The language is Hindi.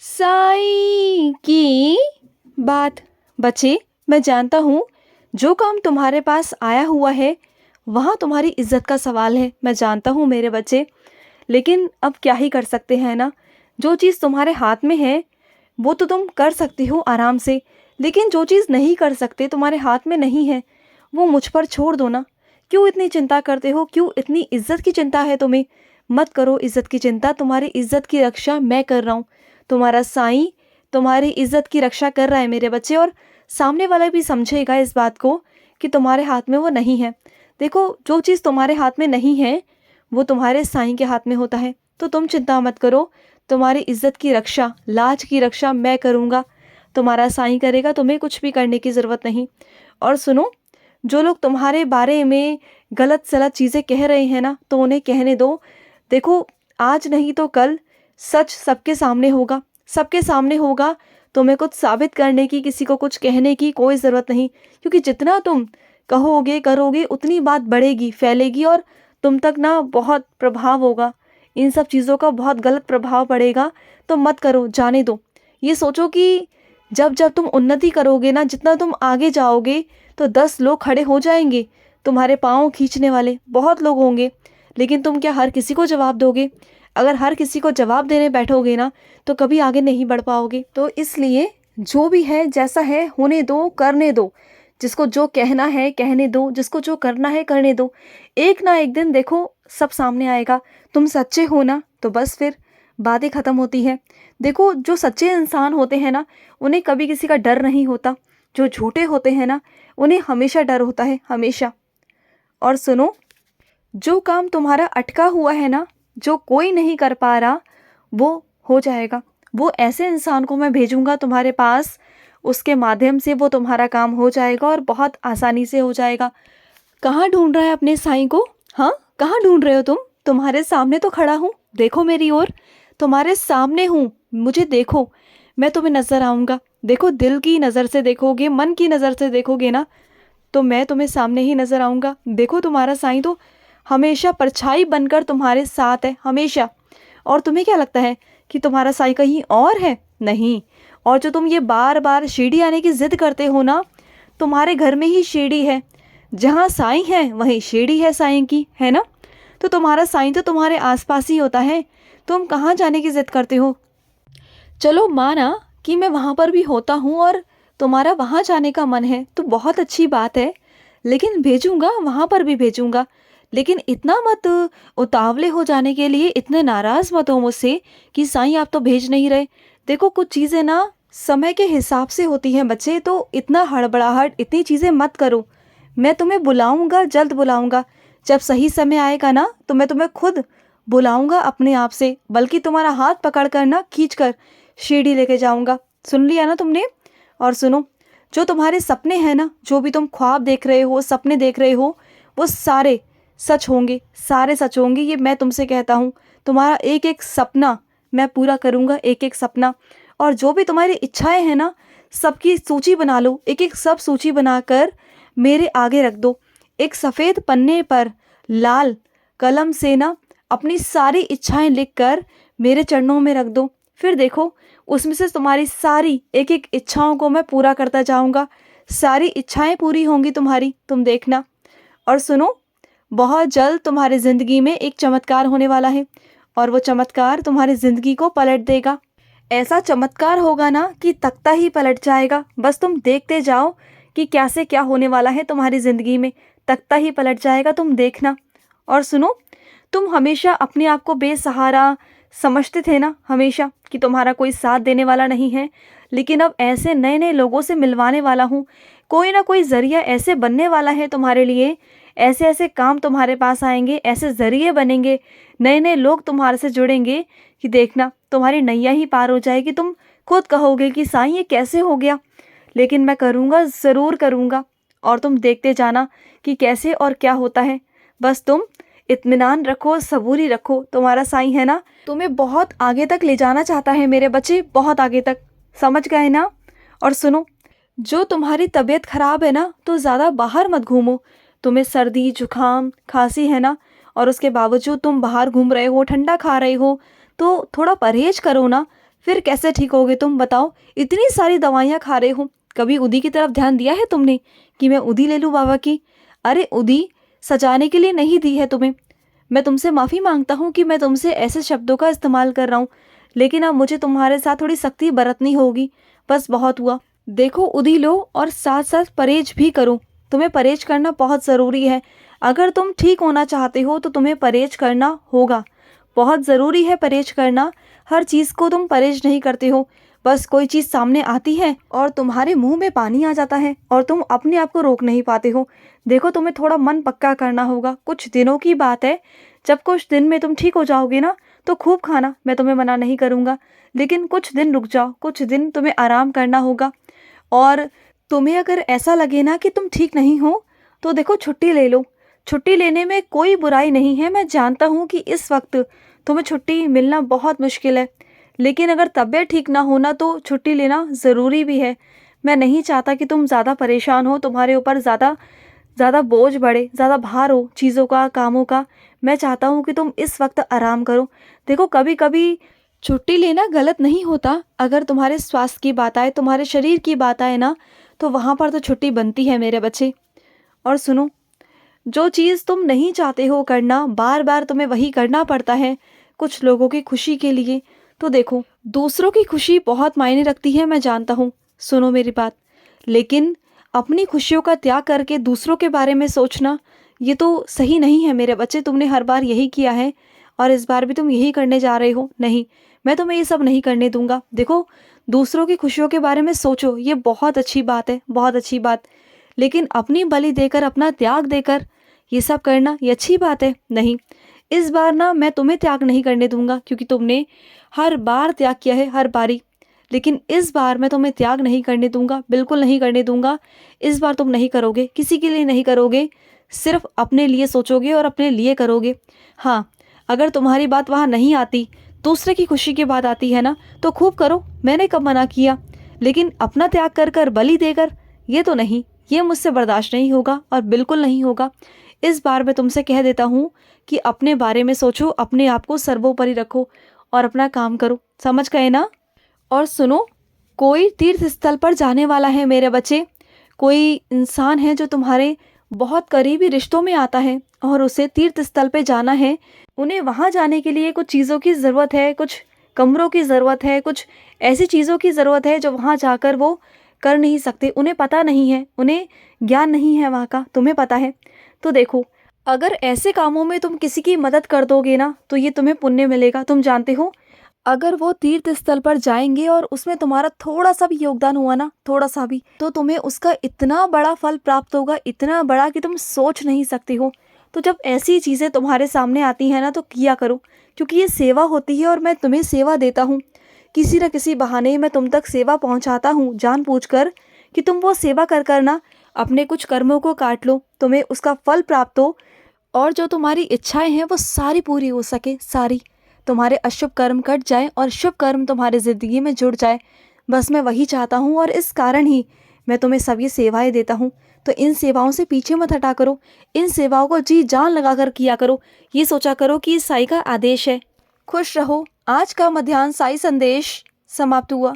साईं की बात। बच्चे, मैं जानता हूँ जो काम तुम्हारे पास आया हुआ है वहाँ तुम्हारी इज्जत का सवाल है। मैं जानता हूँ मेरे बच्चे, लेकिन अब क्या ही कर सकते हैं ना। जो चीज़ तुम्हारे हाथ में है वो तो तुम कर सकती हो आराम से, लेकिन जो चीज़ नहीं कर सकते, तुम्हारे हाथ में नहीं है, वो मुझ पर छोड़ दो ना। क्यों इतनी चिंता करते हो? क्यों इतनी इज्जत की चिंता है तुम्हें? मत करो इज्जत की चिंता। तुम्हारी इज्जत की रक्षा मैं कर रहा हूँ। तुम्हारा साईं तुम्हारी इज्जत की रक्षा कर रहा है मेरे बच्चे, और सामने वाला भी समझेगा इस बात को कि तुम्हारे हाथ में वो नहीं है। देखो, जो चीज़ तुम्हारे हाथ में नहीं है वो तुम्हारे साईं के हाथ में होता है। तो तुम चिंता मत करो। तुम्हारी इज्जत की रक्षा, लाज की रक्षा मैं करूँगा। तुम्हारा साईं करेगा, तुम्हें कुछ भी करने की ज़रूरत नहीं। और सुनो, जो लोग तुम्हारे बारे में गलत सलत चीज़ें कह रहे हैं ना, तो उन्हें कहने दो। देखो, आज नहीं तो कल सच सबके सामने होगा। सबके सामने होगा। तुम्हें कुछ साबित करने की, किसी को कुछ कहने की कोई ज़रूरत नहीं, क्योंकि जितना तुम कहोगे करोगे उतनी बात बढ़ेगी, फैलेगी, और तुम तक ना बहुत प्रभाव होगा। इन सब चीज़ों का बहुत गलत प्रभाव पड़ेगा। तो मत करो, जाने दो। ये सोचो कि जब जब तुम उन्नति करोगे ना, जितना तुम आगे जाओगे, तो 10 लोग खड़े हो जाएंगे तुम्हारे पाँव खींचने वाले, बहुत लोग होंगे। लेकिन तुम क्या हर किसी को जवाब दोगे? अगर हर किसी को जवाब देने बैठोगे ना, तो कभी आगे नहीं बढ़ पाओगे। तो इसलिए जो भी है जैसा है होने दो, करने दो। जिसको जो कहना है कहने दो, जिसको जो करना है करने दो। एक ना एक दिन देखो सब सामने आएगा। तुम सच्चे हो ना, तो बस फिर बातें ख़त्म होती है। देखो, जो सच्चे इंसान होते हैं ना, उन्हें कभी किसी का डर नहीं होता। जो झूठे होते हैं ना, उन्हें हमेशा डर होता है, हमेशा। और सुनो, जो काम तुम्हारा अटका हुआ है ना, जो कोई नहीं कर पा रहा, वो हो जाएगा। वो ऐसे इंसान को मैं भेजूंगा तुम्हारे पास, उसके माध्यम से वो तुम्हारा काम हो जाएगा, और बहुत आसानी से हो जाएगा। कहाँ ढूंढ रहा है अपने साईं को? हाँ, कहाँ ढूंढ रहे हो तुम? तुम्हारे सामने तो खड़ा हूँ, देखो मेरी ओर। तुम्हारे सामने हूँ, मुझे देखो। मैं तुम्हें नजर आऊंगा। देखो, दिल की नज़र से देखोगे, मन की नज़र से देखोगे ना, तो मैं तुम्हें सामने ही नजर आऊंगा। देखो, तुम्हारा साईं तो हमेशा परछाई बनकर तुम्हारे साथ है, हमेशा। और तुम्हें क्या लगता है कि तुम्हारा साईं कहीं और है? नहीं। और जो तुम ये बार बार शिरडी आने की जिद करते हो ना, तुम्हारे घर में ही शिरडी है। जहाँ साईं है वहीं शिरडी है साईं की, है ना? तो तुम्हारा साईं तो तुम्हारे आसपास ही होता है। तुम कहाँ जाने की जिद करते हो? चलो, माना कि मैं वहाँ पर भी होता हूँ और तुम्हारा वहाँ जाने का मन है, तो बहुत अच्छी बात है। लेकिन भेजूंगा, वहाँ पर भी भेजूंगा। लेकिन इतना मत उतावले हो जाने के लिए, इतने नाराज मत हो मुझसे कि साईं आप तो भेज नहीं रहे। देखो, कुछ चीज़ें ना समय के हिसाब से होती हैं बच्चे, तो इतना हड़बड़ाहट, इतनी चीज़ें मत करो। मैं तुम्हें बुलाऊंगा, जल्द बुलाऊंगा। जब सही समय आएगा ना, तो मैं तुम्हें खुद बुलाऊंगा अपने आप से, बल्कि तुम्हारा हाथ पकड़ कर ना, खींच कर शिरडी लेके जाऊंगा। सुन लिया ना तुमने? और सुनो, जो तुम्हारे सपने हैं ना, जो भी तुम ख्वाब देख रहे हो, सपने देख रहे हो, वो सारे सच होंगे, सारे सच होंगे। ये मैं तुमसे कहता हूँ। तुम्हारा एक एक सपना मैं पूरा करूँगा, एक एक सपना। और जो भी तुम्हारी इच्छाएं हैं ना, सबकी सूची बना लो। एक एक सब सूची बनाकर मेरे आगे रख दो। एक सफ़ेद पन्ने पर लाल कलम से ना अपनी सारी इच्छाएं लिखकर मेरे चरणों में रख दो। फिर देखो, उसमें से तुम्हारी सारी एक एक इच्छाओं को मैं पूरा करता जाऊंगा। सारी इच्छाएं पूरी होंगी तुम्हारी, तुम देखना। और सुनो, बहुत जल्द तुम्हारी ज़िंदगी में एक चमत्कार होने वाला है, और वो चमत्कार तुम्हारी ज़िंदगी को पलट देगा। ऐसा चमत्कार होगा ना कि तख्ता ही पलट जाएगा। बस तुम देखते जाओ कि क्या से क्या होने वाला है तुम्हारी ज़िंदगी में। तख्ता ही पलट जाएगा, तुम देखना। और सुनो, तुम हमेशा अपने आप को बेसहारा समझते थे ना, हमेशा, कि तुम्हारा कोई साथ देने वाला नहीं है। लेकिन अब ऐसे नए नए लोगों से मिलवाने वाला हूँ। कोई ना कोई ज़रिया ऐसे बनने वाला है तुम्हारे लिए। ऐसे ऐसे काम तुम्हारे पास आएंगे, ऐसे ज़रिए बनेंगे, नए नए लोग तुम्हारे से जुड़ेंगे कि देखना, तुम्हारी नैया ही पार हो जाएगी। तुम खुद कहोगे कि साईं ये कैसे हो गया। लेकिन मैं करूँगा, ज़रूर करूँगा। और तुम देखते जाना कि कैसे और क्या होता है। बस तुम इत्मीनान रखो, सबूरी रखो। तुम्हारा साईं है ना, तुम्हें बहुत आगे तक ले जाना चाहता है मेरे बच्चे, बहुत आगे तक। समझ गए ना? और सुनो, जो तुम्हारी तबीयत खराब है ना, तो ज़्यादा बाहर मत घूमो। तुम्हें सर्दी जुकाम खांसी है ना, और उसके बावजूद तुम बाहर घूम रहे हो, ठंडा खा रहे हो, तो थोड़ा परहेज करो ना। फिर कैसे ठीक होगे तुम बताओ? इतनी सारी दवाइयाँ खा रहे हो, कभी उदी की तरफ ध्यान दिया है तुमने कि मैं उदी ले लूँ बाबा की? अरे उदी सजाने के लिए नहीं दी है तुम्हें। मैं तुमसे माफ़ी मांगता हूँ कि मैं तुमसे ऐसे शब्दों का इस्तेमाल कर रहा हूँ, लेकिन अब मुझे तुम्हारे साथ थोड़ी सख्ती बरतनी होगी। बस बहुत हुआ। देखो उदी लो और साथ साथ परहेज भी करो। तुम्हें परहेज करना बहुत ज़रूरी है। अगर तुम ठीक होना चाहते हो तो तुम्हें परहेज करना होगा। बहुत ज़रूरी है परहेज करना। हर चीज़ को तुम परहेज नहीं करते हो। बस कोई चीज़ सामने आती है और तुम्हारे मुंह में पानी आ जाता है और तुम अपने आप को रोक नहीं पाते हो। देखो तुम्हें थोड़ा मन पक्का करना होगा। कुछ दिनों की बात है, जब कुछ दिन में तुम ठीक हो जाओगे ना तो खूब खाना, मैं तुम्हें मना नहीं करूँगा। लेकिन कुछ दिन रुक जाओ, कुछ दिन तुम्हें आराम करना होगा। और तुम्हें अगर ऐसा लगे ना कि तुम ठीक नहीं हो तो देखो छुट्टी ले लो। छुट्टी लेने में कोई बुराई नहीं है। मैं जानता हूँ कि इस वक्त तुम्हें छुट्टी मिलना बहुत मुश्किल है, लेकिन अगर तबीयत ठीक ना हो ना तो छुट्टी लेना ज़रूरी भी है। मैं नहीं चाहता कि तुम ज़्यादा परेशान हो, तुम्हारे ऊपर ज़्यादा ज़्यादा बोझ बढ़े, ज़्यादा भार हो चीज़ों का, कामों का। मैं चाहता हूँ कि तुम इस वक्त आराम करो। देखो कभी कभी छुट्टी लेना गलत नहीं होता। अगर तुम्हारे स्वास्थ्य की बात आए, तुम्हारे शरीर की बात आए ना, तो वहाँ पर तो छुट्टी बनती है मेरे बच्चे। और सुनो, जो चीज़ तुम नहीं चाहते हो करना, बार बार तुम्हें वही करना पड़ता है कुछ लोगों की खुशी के लिए। तो देखो, दूसरों की खुशी बहुत मायने रखती है, मैं जानता हूँ। सुनो मेरी बात, लेकिन अपनी खुशियों का त्याग करके दूसरों के बारे में सोचना, ये तो सही नहीं है मेरे बच्चे। तुमने हर बार यही किया है और इस बार भी तुम यही करने जा रहे हो। नहीं, मैं तुम्हें ये सब नहीं करने दूंगा। देखो, दूसरों की खुशियों के बारे में सोचो, ये बहुत अच्छी बात है, बहुत अच्छी बात। लेकिन अपनी बलि देकर, अपना त्याग देकर ये सब करना, ये अच्छी बात है? नहीं, इस बार ना मैं तुम्हें त्याग नहीं करने दूंगा, क्योंकि तुमने हर बार त्याग किया है, हर बारी। लेकिन इस बार मैं तुम्हें त्याग नहीं करने दूंगा, बिल्कुल नहीं करने दूंगा। इस बार तुम नहीं करोगे, किसी के लिए नहीं करोगे, सिर्फ अपने लिए सोचोगे और अपने लिए करोगे। हाँ, अगर तुम्हारी बात वहाँ नहीं आती, दूसरे की खुशी की बात आती है ना, तो खूब करो, मैंने कब मना किया। लेकिन अपना त्याग कर कर, बलि देकर, ये तो नहीं, ये मुझसे बर्दाश्त नहीं होगा और बिल्कुल नहीं होगा। इस बार मैं तुमसे कह देता हूँ कि अपने बारे में सोचो, अपने आप को सर्वोपरि रखो और अपना काम करो। समझ गए ना? और सुनो, कोई तीर्थ स्थल पर जाने वाला है मेरे बच्चे। कोई इंसान है जो तुम्हारे बहुत करीबी रिश्तों में आता है और उसे तीर्थ स्थल पे जाना है। उन्हें वहाँ जाने के लिए कुछ चीज़ों की ज़रूरत है, कुछ कमरों की ज़रूरत है, कुछ ऐसी चीज़ों की ज़रूरत है जो वहाँ जाकर वो कर नहीं सकते। उन्हें पता नहीं है, उन्हें ज्ञान नहीं है वहाँ का, तुम्हें पता है। तो देखो, अगर ऐसे कामों में तुम किसी की मदद कर दोगे ना तो ये तुम्हें पुण्य मिलेगा। तुम जानते हो, अगर वो तीर्थ स्थल पर जाएंगे और उसमें तुम्हारा थोड़ा सा भी योगदान हुआ ना, थोड़ा सा भी, तो तुम्हें उसका इतना बड़ा फल प्राप्त होगा, इतना बड़ा कि तुम सोच नहीं सकते हो। तो जब ऐसी चीज़ें तुम्हारे सामने आती हैं ना तो किया करो, क्योंकि ये सेवा होती है और मैं तुम्हें सेवा देता हूँ। किसी न किसी बहाने मैं तुम तक सेवा पहुँचाता हूँ, जानबूझकर, कि तुम वो सेवा कर कर ना अपने कुछ कर्मों को काट लो, तुम्हें उसका फल प्राप्त हो और जो तुम्हारी इच्छाएं हैं वो सारी पूरी हो सके, सारी। तुम्हारे अशुभ कर्म कट जाए और शुभ कर्म तुम्हारी ज़िंदगी में जुड़ जाए। बस मैं वही चाहता हूँ और इस कारण ही मैं तुम्हें सब ये सेवाएं देता हूँ। तो इन सेवाओं से पीछे मत हटा करो, इन सेवाओं को जी जान लगा कर किया करो। ये सोचा करो कि ये साईं का आदेश है। खुश रहो। आज का मध्याह्न साई संदेश समाप्त हुआ।